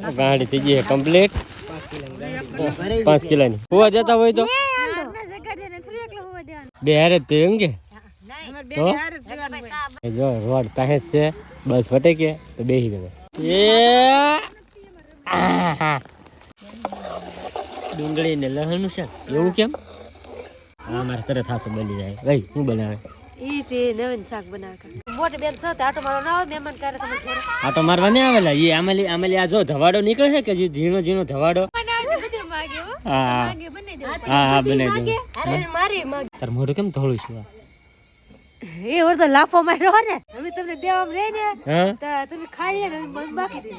ગાડી થઈ ગઈ કમ્પ્લીટ 5 કિલોની હોવા જતા હોય તો બે હારે જ એમ કે જો રોડ પાસે જ છે બસ વટે કે તો બેસી જવાય ડુંગળી ને લસણ છે એવું કેમ હા મારે તરત હાથ બની જાય ભાઈ શું બનાવે ઈ તે નવીન શાક બનાવે મોટે બેન સત આટો મારો ના આવે મહેમાન કરે તમે ઘરે આટો મારવા નહીં આવેલા એ આમેલી આ જો ધવાડો નીકળે છે કે જે ઝીણો ઝીણો ધવાડો હા હા બનાવી દો તાર મોઢું કેમ ધોળું છું એ ઓર તો લાફો માર્યો ને અમે તમને દેવામાં રહે ને તો તમે ખાઈ લે ને બાકી દે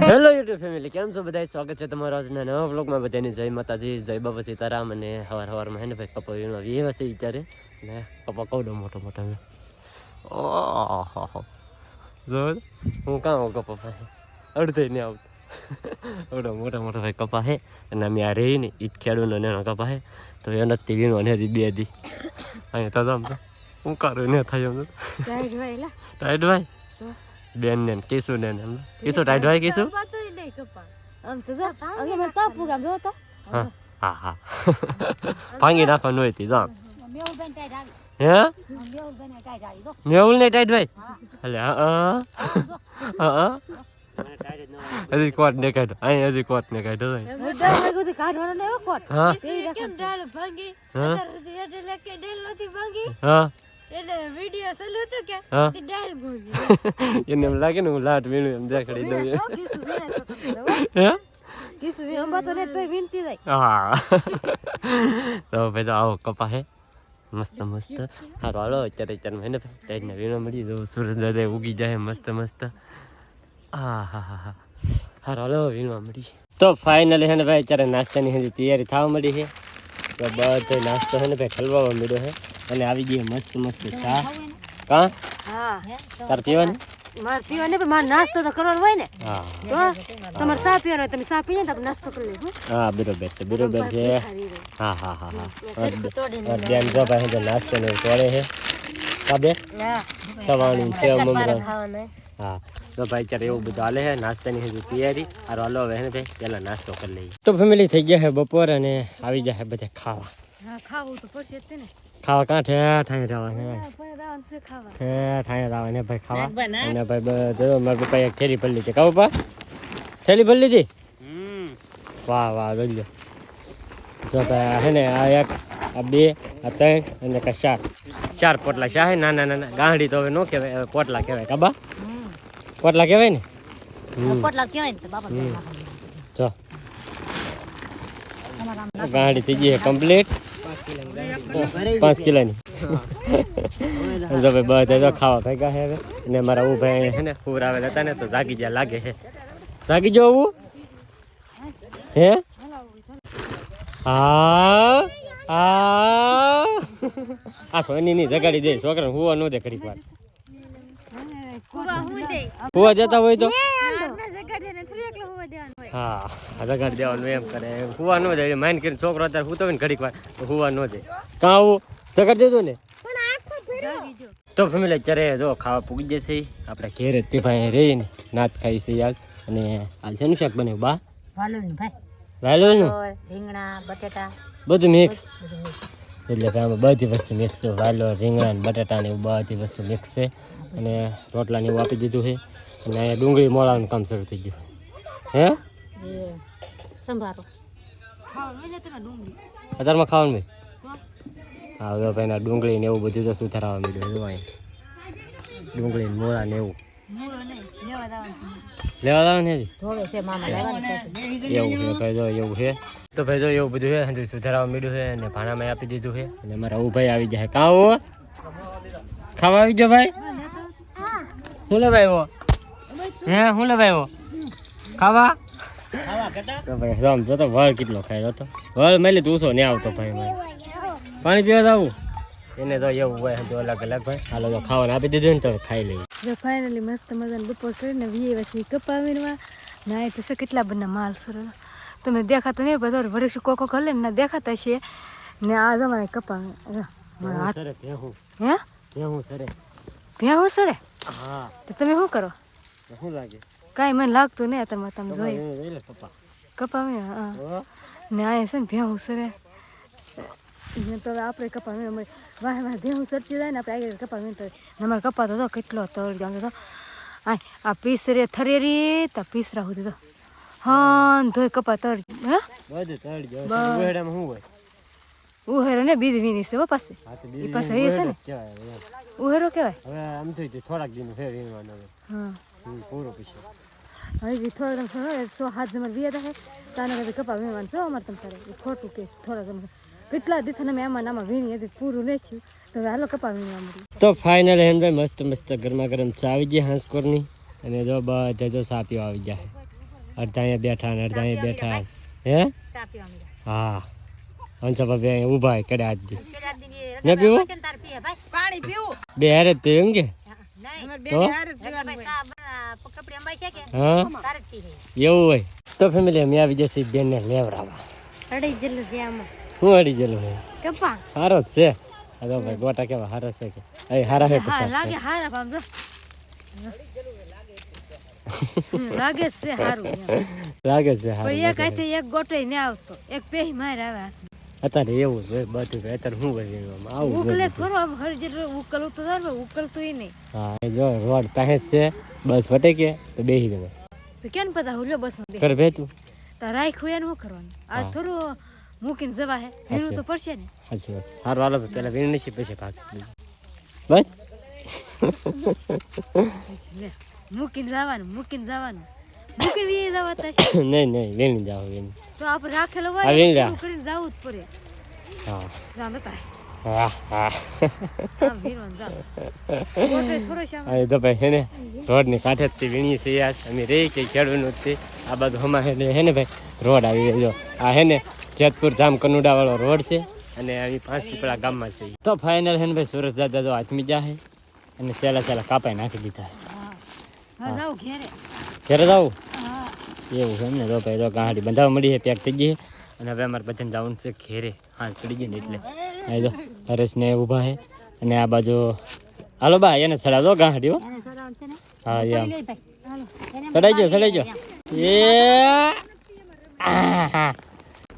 હેલો યુટ્યુબ ફેમિલી કેમ છો બધા સ્વાગત છે તમારું આજના નવા વ્લોગમાં બધાની જય માતાજી જય બાબા સીતારામ અને હવારમાં હે ને ભાઈ કપા વીણવા વ્યવા છે વિચારે ને કપા કવડો મોટો મોટો ઓહો જો હું કાં આવું કપા ભાઈ અડધે નહીં આવતું અવડો મોટા મોટા ભાઈ કપા હે અને અમે આ રહી ને ઈદ ખેડૂનો નેનો કપા હે તો એ નથી વીણવા ને બે દી અહીંયા તો આમ તો હું કારું ને થાય એમ ટાઈટ ભાઈ બેન ને કેસુ ને કેસુ ટાઈટ ભાઈ કેસુ આમ તો જા અંગે મે તાપુ ગામ જો તો હા હા હા ભાંગી નાખવાનું હોય તી જામ મેઉલ બન ટાઈટ આવી હે મેઉલ બન ટાઈટ આવી દો મેઉલ ને ટાઈટ ભાઈ એટલે હા હજી કોટ ને કાઢો અહીં હજી કોટ ને કાઢો કાઢવાનો ને એવો કોટ હા કેમ ડાળ ભાંગી એટલે કે ડાળ નથી ભાંગી હા એટલે વિડિયો ચાલુ હતો કે તે ડાળ ભાંગી એને એમ લાગે ને હું લાટ વીણું એમ દેખાડી દઉં હે કિસુ અંબા તો ને તોય વિનતી જાય હા તો ભાઈ તો આવો કપા હે મસ્ત મસ્ત હારો હાલો અત્યારે મેં ને ટાઈટને વીણો મળી દઉં સૂરજ દાદા ઉગી જાય મસ્ત મસ્ત હા હા હા હા હારો હાલો વીણવા મળી તો ફાઇનલી હે ને ભાઈ અત્યારે નાસ્તાની હજી તૈયારી થવા મળી છે તો બધો નાસ્તો હે ને ભાઈ ખલવાવા મળ્યો છે અને આવી ગઈ મસ્ત મસ્ત ચા કા હા તાર પીવાની માર પીવાને પણ માર નાસ્તો તો કરવાનો હોય ને હા તો તમારે ચા પીવાનો હોય તમે ચા પીને તો નાસ્તો કરી લેજો હા બરોબર છે હા હા હા હા બેન જો ભાઈ જો નાસ્તો ને તોડે છે કાબે સવાણી છે મમરા હા તો ભાઈ ચાર એવું બધું હાલે છે નાસ્તાની હજુ તૈયારી હારો હાલો હવે ને ભાઈ પહેલા નાસ્તો કરી લઈએ તો ફેમિલી થઈ ગયા છે બપોર અને આવી જાય બધા ખાવા હા ખાવું તો પડશે જ ને ખાવા કાં ઠાઈ જવા ને ખાવા ઠાઈ જવા ને ભાઈ ખાવા અને ભાઈ બધો મારા પપ્પા એક થેલી ભરી લીધી કા પપ્પા થેલી ભરી લીધી વાહ વાહ જોઈ લો જો ભાઈ હે ને આ એક આ બે આ ત્રણ અને કા ચાર પોટલા શા હે નાના નાના ગાંડી તો હવે નો કહેવાય પોટલા કહેવાય કાબા પોટલા કહેવાય ને પોટલા કહેવાય ને બાપા જો ગાંડી થઈ ગઈ કમ્પ્લીટ 5 કિલોની જો ભાઈ બધા ખાવા ભેગા છે હવે અને મારા હું ભાઈ છે ને પૂર આવેલા હતા ને તો જાગી જ્યાં લાગે છે જાગી જો આવું હે હા આ સોની ની જગાડી દે છોકરા હુવા ન દે ઘડીક વાર હુવા જતા હોય તો હા જગાડી દેવાનું એમ કરે હુવા ન દે માઇન્ડ કરીને છોકરો અત્યારે હુતો હોય ને ઘડીક વાર હુવા ન દે કાં આવું જગાડી દેજો ને તો ફેમિલી અત્યારે જો ખાવા પૂગી જશે આપણે ઘેરે તે ભાઈ રહીને નાત ખાઈ છે યાર અને હાલ છે શાક બનાવ્યું બા વાલોનું રીંગણા બટેટા બધું મિક્સ એટલે આમાં બધી વસ્તુ મિક્સ છે વાલો રીંગણા ને બટાટા ને એવું બધી વસ્તુ મિક્સ છે અને રોટલા ને એવું આપી દીધું છે અને અહીંયા ડુંગળી મોળાનું કામ શરૂ થઈ ગયું હે સંભારો અત્યારમાં ખાવાનું ભાઈ હા તો ભાઈ ના ડુંગળી ને એવું બધું તો સુધારવા મળ્યું એવું અહીં ડુંગળી મોળા ને એવું લેવા દાવ ને એવું છે ભાઈ જો એવું છે તો ભાઈ જો એવું બધું છે સુધારવા મળ્યું છે અને ભાણામાં આપી દીધું છે અને મારા હું ભાઈ આવી જાય કાં આવો ખાવા આવી જાઓ ભાઈ શું લેવા આવ્યો હે શું લેવા આવ્યો ખાવા તો ભાઈ રામ જો તો વળ કેટલો ખાય તો વળ મેલી તું ઓછો ને આવતો ભાઈ મારે પાણી પીવા જવું એને તો એવું હોય તો અલગ અલગ ભાઈ હાલો તો ખાવાનું આપી દીધું ને તો ખાઈ લઈએ જો ફાઇનલી મસ્ત મજાનું બપોર કરીને વીએ પછી કપા વીણવા ના એ તો કેટલા બધા માલ સર તમે દેખાતા નહીં બધો વૃક્ષ કોકો કરે ને દેખાતા છે ને આ તમારે કપા હે ભેહું સરે હા તો તમે શું કરો શું લાગે કાંઈ મને લાગતું નહીં અત્યારમાં તમે જોઈ લે પપ્પા કપાવી હા ને આ છે ને ભેહું સરે ને તો હવે આપણે કપાવી મળે વાહ વાહ ભેહું સરતી જાય ને આપણે આગળ કપાવી તો અમારે કપાતો તો કેટલો તળ આમ તો આ પીસરે થરેરી તો પીસરા સુધી તો હા ધોઈ કપા તળ હા બધું તળ જો ઉહેડામાં શું હોય ઉહેરો ને બીજ વીની છે પાસે એ પાસે એ છે ને ઉહેરો કહેવાય હવે આમ થઈ થોડાક દિન ફેર વીણવાનો હા પૂરો પછી હવે થોડા 100 જમર વિયા થાય તાના કદી કપા વીણવાનું છે અમારે તમ તારે ખોટું કેસ થોડા જમર કેટલા દીથને મેં આમાં વીણી હતી પૂરું લેખ્યું તો હવે હાલો કપા વીણવા મળી તો ફાઇનલ હેન ભાઈ મસ્ત મસ્ત ગરમા ગરમ ચા આવી ગઈ હાંસકોરની અને જો બધે જો ચા પીવા આવી જાય અડધા અહીંયા બેઠા ને અડધા અહીંયા બેઠા હે હા અંશા ભાઈ ઊભા કડે આજ દી ને પીવું પાણી પીવું બે હારે જ પીવું કે હા એવું હોય તો ફેમિલી અમે આવી જશે બેન ને લેવડાવવા અડી જલ્લું છે આમાં હું અડી જલું હે કપા હારો જ છે અરે ભાઈ ગોટા કેવા હારા છે કે એ હારા હે હા લાગે હારા પામ જો લાગે છે હારું લાગે છે હારું પણ એક આથી એક ગોટે ન આવતો એક પેહી માર આવે અત્યારે એવું હોય બધું અત્યારે શું કરી આવું ઉકલે થોડો આમ હર જેટલો ઉકલવું તો જાવ ઉકલતું ય નહીં હા એ જો રોડ પાસે જ છે બસ વટે કે તો બેસી જવાય તો કેમ પતા હુલ્યો બસ માં કર ભેતું તો રાખ્યું એનું શું કરવાનું આ થોડું મૂકીને જવા હે એનું તો પડશે ને સાચી વાત સારું હાલો પેલા વીણ નથી પછી ભાગ બસ મૂકીને જવાનું મૂકીને જવાનું મૂકીને વી જવા તા નહીં નહીં વીણી જાવ વીણી તો આપણે રાખેલો આ વીણી હોય જા. કરીને જવું જ પડે હા જામ હતા હા હા આમ વીરવાન જાવ ગોટે થોડો શામ આ તો ભાઈ હે ને રોડની કાંઠે જ વીણીએ છીએ યાર અમે રહી કે ખેડૂતનું જ આ બાજુ હમા હે ને ભાઈ રોડ આવી ગયો આ હે ને જેતપુર જામ કનુડા વાળો રોડ છે અને અહીં 5 પીપળા ગામમાં છે તો ફાઇનલ હે ને ભાઈ સુરત દાદા તો હાથમી જાહે અને સેલા કાપાઈ નાખી દીધા હા જાવ ઘેરે ઘરે જાવું હા એવું છે એમને તો ભાઈ તો ગાડી બંધાવા મળી છે પેક થઈ ગઈ છે અને હવે અમારે બધાને જવાનું છે ઘેરે હા ચડી ગઈ ને એટલે અહીં તો હરેશને ઊભા છે અને આ બાજુ હાલો બા એને ચડાવજો ગાડી હો એને સરાવ છે ને હા એમ લઈ ભાઈ હાલો ચડાઈ ગયો એ આહા.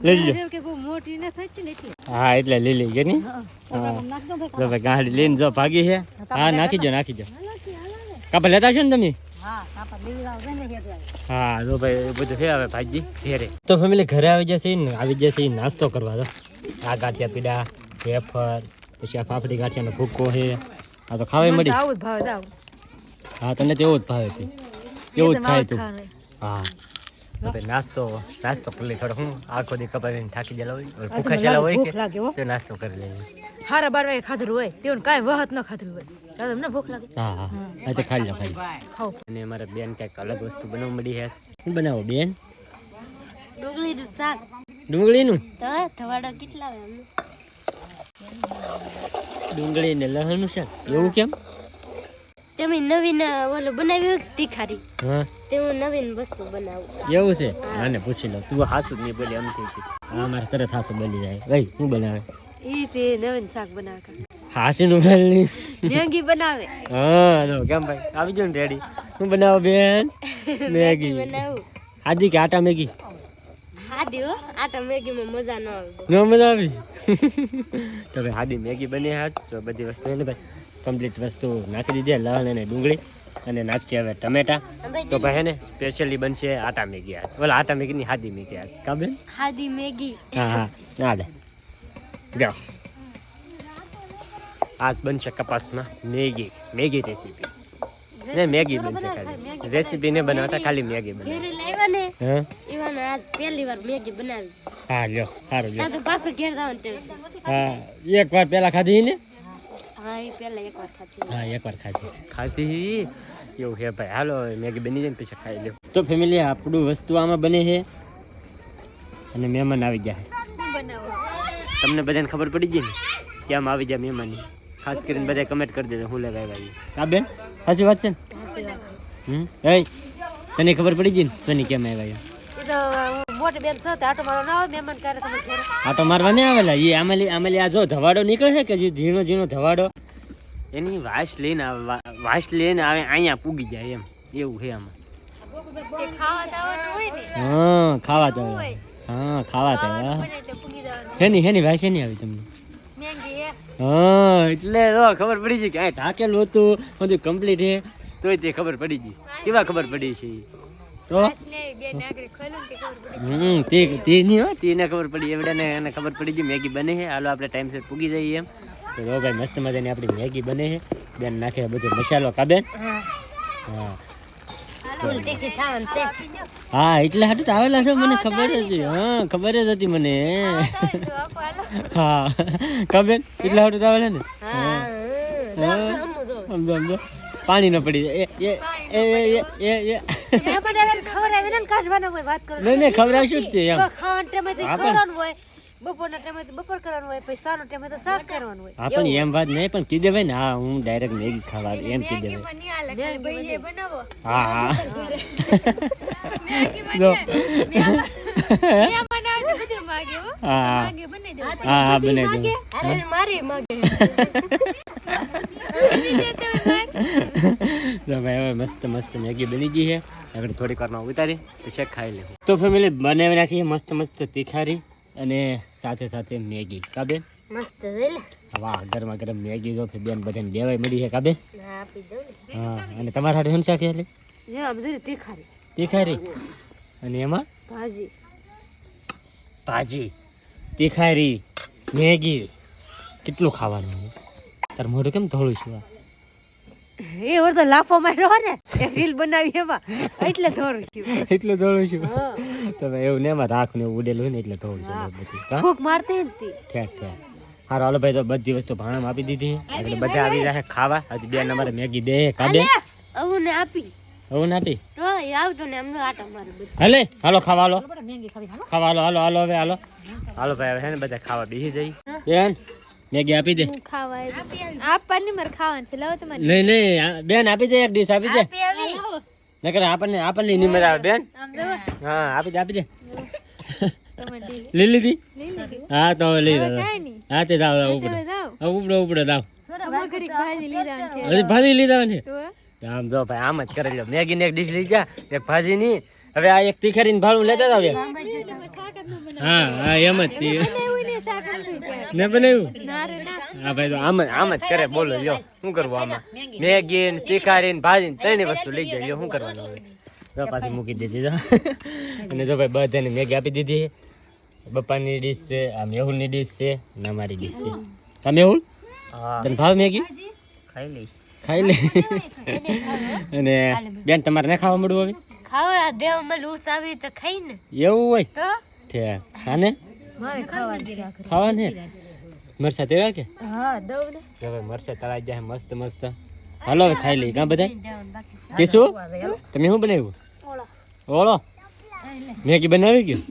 લઈ લો કે બહુ મોટી ને થઈ છે ને એટલે હા એટલે લીલી ગઈ ની હા નાખ દો ભાઈ જો ભાઈ ગાડી લઈને જો ભાગી છે હા નાખી દો કાપા લેતા છો ને તમે હા કાપા લઈ આવ ને હેડવા હા જો ભાઈ એ બધું છે હવે ભાજી ઘેરે તો ફેમિલી ઘરે આવી જશે ને આવી જશે નાસ્તો કરવા તો આ ગાંઠિયા પીડા વેફર પછી આ ફાફડી ગાંઠિયાનો ભૂકો છે આ તો ખાવા મળી આવું જ ભાવ જાવ હા તને તો એવું જ ભાવે છે એવું જ ખાય તું હા તો ભાઈ નાસ્તો કરી લઈ થોડો હું આખો દી કપાવીને થાકી ગયેલા હોય ભૂખા છેલ્લા હોય ભૂખ કે લાગે હો તો નાસ્તો કરી લઈએ હારા 12 વાગે ખાધું હોય તેવું કાંઈ વહત ન ખાધું હોય તો તમને ભૂખ લાગે હા હા આ તો ખાઈ લો ખાઓ અને અમારા બેન કંઈક અલગ વસ્તુ બનાવવા મળી છે શું બનાવો બેન ડુંગળીનું શાક ડુંગળીનું તો ધવાડા કેટલા આવે ડુંગળી ને લસણનું શાક એવું કેમ તમે નવીન ઓલું બનાવ્યું તીખારી હા તે હું નવીન વસ્તુ બનાવું એવું છે આને પૂછી લો તું હાસુ જ નહીં બોલી એમ કહી હા મારે તરત હાસુ બોલી જાય ભાઈ શું બનાવે એ તે નવીન શાક બનાવે હાસીનું મેલ નહીં મેગી બનાવે હા લો કેમ ભાઈ આવી જાવ ને રેડી શું બનાવો બેન મેગી બનાવું આદિ કે આટા મેગી હાદી હો આટા મેગીમાં મજા ન આવે ન મજા આવી તો ભાઈ હાદી મેગી બની હાથ તો બધી વસ્તુ એને ભાઈ કમ્પ્લીટ વસ્તુ નાખી દીધી લસણ અને ડુંગળી અને નાખી હવે ટમેટા તો ભાઈ હે ને સ્પેશિયલી બનશે આટા મેગી હાથ ઓલા આટા મેગીની હાદી મેગી હાથ કા બેન હાદી મેગી હા હા ના દે જાઓ આજ બનશે કપાસમાં મેગી રેસીપી ને મેગી બનશે ખાલી રેસીપી ને બનાવતા ખાલી મેગી બનાવે ઘરે લાવ્યા ને હા ઈવાને આજ પહેલી વાર મેગી બનાવી હા લ્યો સારું લ્યો આ તો પાછું ઘેર જવાનું તે હા એકવાર પહેલા ખાધી ને હા એ પહેલા એકવાર ખાધી હા એકવાર ખાધી એવું છે ભાઈ હાલો મેગી બની જાય ને પછી ખાઈ લ્યો તો ફેમિલી આપણું વસ્તુ આમાં બને છે અને મહેમાન આવી જાય બનાવો તમને બધાને ખબર પડી ગઈ ને કેમ આવી જાય મહેમાનની ખાસ કરીને બધા કમેન્ટ કરી દેજો હું લેવા આવ્યા કા બેન સાચી વાત છે ને એ તને ખબર પડી ગઈ ને તને કેમ આવ્યા એ તો મોટી બેન સાથે આટો મારો ના આવે મહેમાન કરે તમે ઘરે આટો મારવા નહીં આવેલા એ આમેલી આ જો ધવાડો નીકળે છે કે જે ઝીણો ધવાડો એની વાસ લઈને આવે અહીંયા પૂગી જાય એમ એવું છે આમાં. તે ખાવા દાવાનું હોય ને હા ખાવા તો હોય. હા ખાવા તો બને એટલે પૂગી જવાનું હેની ભાઈ શેની આવી તમને? મેંગી હે હા એટલે તો ખબર પડી ગઈ કે આ ઢાકેલું હતું બધું કમ્પ્લીટ છે તોય તે ખબર પડી ગઈ. કેવા ખબર પડી છે તો ને બે નાગરી ખોલું ને તે ખબર પડી તે નહીં હો તેને ખબર પડી એવડાને એને ખબર પડી ગઈ મેગી બને છે. હાલો આપણે ટાઈમસર પૂગી જઈએ એમ તો જો ભાઈ મસ્ત મજાની આપણી મેગી બને છે. બેન નાખે બધો મસાલો કાબેન. હા હા એટલે હાટું તો આવેલા છો મને ખબર જ હતી. હા ખબર જ હતી મને. હા કાબેન એટલા હાટું તો આવેલા ને. સમજો સમજો પાણી ન પડી જાય નહીં ખવડાવશું જ તે એમ. હા પણ એમ વાત નહીં પણ કીધે ભાઈ ને હા હું ડાયરેક્ટ મેગી ખાવા એમ કીધે હા હા જો. હા હા હા બનાવી દો. તો ભાઈ હવે મસ્ત મસ્ત મેગી બની ગઈ છે. આગળ થોડીક વારમાં ઉતારી પછી ખાઈ લેવું. તો ફેમિલી બનાવી નાખીએ મસ્ત મસ્ત તીખારી અને સાથે સાથે મેગી. કાબેન મસ્ત વાહ ગરમા ગરમ મેગી જો બેન બધાને દેવાય મળી છે કાબેન. હા અને તમારા હાથે શું શાક એટલે તીખારી અને એમાં ભાજી તીખારી મેગી કેટલું ખાવાનું છે? તાર મોઢું કેમ થોડું છું? એ ઓર તો લાફો માર્યો ને એક રીલ બનાવી એમાં એટલે થોડું છું એટલે થોડું છું તમે એવું ને એમાં રાખ ને ઉડેલું હોય ને એટલે થોડું છે બધું. હા ભૂખ મારતી હતી ઠેક ઠેક હારો હાલો ભાઈ તો બધી વસ્તુ ભાણામાં આપી દીધી એટલે બધા આવી જાય ખાવા. હજી બે નંબરે મેગી દે કાબે આવું ને આપી હવે નાપી તો એ આવતો ને અમને આટા મારે બધું હાલે હાલો ખાવા હાલો ખાવા હાલો હાલો હાલો હવે હાલો હાલો ભાઈ હવે હે ને બધા ખાવા બેસી જઈ. બેન મેગી આપી દે. ખાવા આપવાની મારે ખાવાનું છે લાવો તમારે નહીં નહીં બેન આપી દે એક ડીશ આપી દે નકર આપણને નહીં મજા આવે બેન. હા આપી દે આપી દે. લઈ લીધી હા તો લઈ હા તે જાવ ઉપડે ઉપડે ઉપડે જાવ હજી ભાજી લીધા ને આમ જો ભાઈ આમ જ કરી લો મેગી ને એક ડીશ લઈ જા એક ભાજી ની હવે આ એક તીખારી ભાડું લેતા જાવ. હા હા એમ જ ને બનાવ્યું હા ભાઈ તો આમ જ કરે બોલો લ્યો શું કરવું આમાં મેગી ને તીખારી ને ભાજી ત્રણેય વસ્તુ લઈ જાય લ્યો શું કરવાનું હવે જો પાછી મૂકી દીધી અને જો ભાઈ બધાને મેગી આપી દીધી. બપ્પાની ડીશ છે આ મેહુલની ડીશ છે ને અમારી ડીશ છે. કા મેહુલ તને ભાવ મેગી ખાઈ લે અને બેન તમારે ના ખાવા મળવું હવે ખાવા દેવ માં લૂસ આવી તો ખાઈ ને એવું હોય તો ઠેક ખાને મારે ખાવા ખાવાને મરસા તેવા કે હા દઉં ને હવે મરસા તળાઈ જાય મસ્ત મસ્ત. હાલો હવે ખાઈ લઈ કાં બધા કે શું તમે શું બનાવ્યું? ઓળો મેગી બનાવી ગયું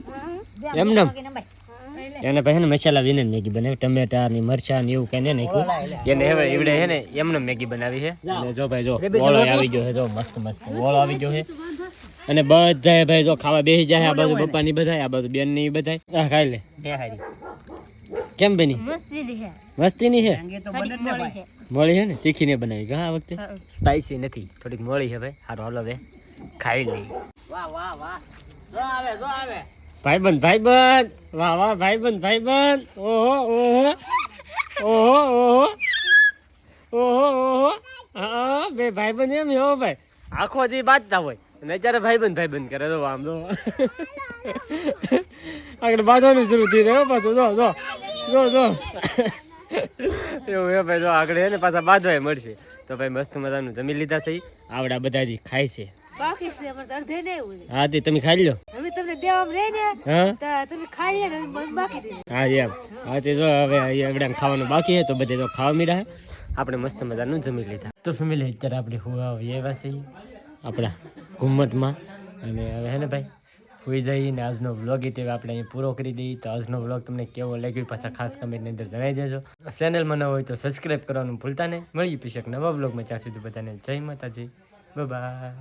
એમને એને ભાઈ ને મસાલા વિને મેગી બનાવી ટમેટા ની મરચા ને એવું કઈ ને નાખ્યું એને હવે એવડે છે ને એમને મેગી બનાવી છે. અને જો ભાઈ જો ઓળો આવી ગયો છે જો મસ્ત મસ્ત ઓળો આવી ગયો છે અને બધા ભાઈ જો ખાવા બેસી જાય. આ બાજુ પપ્પા ની બધા આ બાજુ બેન ની બધા ખાઈ લે. કેમ બની મસ્તી ની છે મોળી છે ને તીખી ને બનાવી હા આ વખતે સ્પાઈસી નથી થોડીક મોળી છે ભાઈ. હારો હાલો હવે ખાઈ લઈ. ભાઈબંધ વાહ વાહ ભાઈબંધ ઓહો ઓહો ઓહો ઓહો ઓહો ઓહો હા બે ભાઈબંધ એમ હો ભાઈ આખો દી બાજતા હોય અને અત્યારે ભાઈબંધ કરે તો આમ તો આગળ બાંધવાનું શરૂ થઈ રહ્યો પાછું જો જો જો જો એવું હે ભાઈ જો આગળ હે ને પાછા બાંધવાય મળશે. તો ભાઈ મસ્ત મજાનું જમી લીધા છે આવડા બધા ખાય છે. બાકી છે પણ અડધે નહીં હોય હા તે તમે ખાઈ લો અમે તમને દેવામાં રહે ને હા તો તમે ખાઈ લે ને બાકી દે હા એમ હા તે જો હવે એવડા ખાવાનું બાકી છે તો બધે તો ખાવા મીડા આપણે મસ્ત મજાનું જમી લીધા. તો ફેમિલી અત્યારે આપણે હુવા આવ્યા છે આપણા ઘુમ્મટમાં અને હવે હે ને ભાઈ સુઈ જઈને આજનો વ્લોગ એ આપણે અહીં પૂરો કરી દઈએ. તો આજનો વ્લોગ તમને કેવો લાગ્યો પાછા ખાસ કમેન્ટની અંદર જણાવી દેજો. ચેનલમાં ન હોય તો સબસ્ક્રાઈબ કરવાનું ભૂલતા નહીં. મળીએ પછી એક નવા વ્લોગમાં. ત્યાં સુધી બધાને જય માતાજી બાય.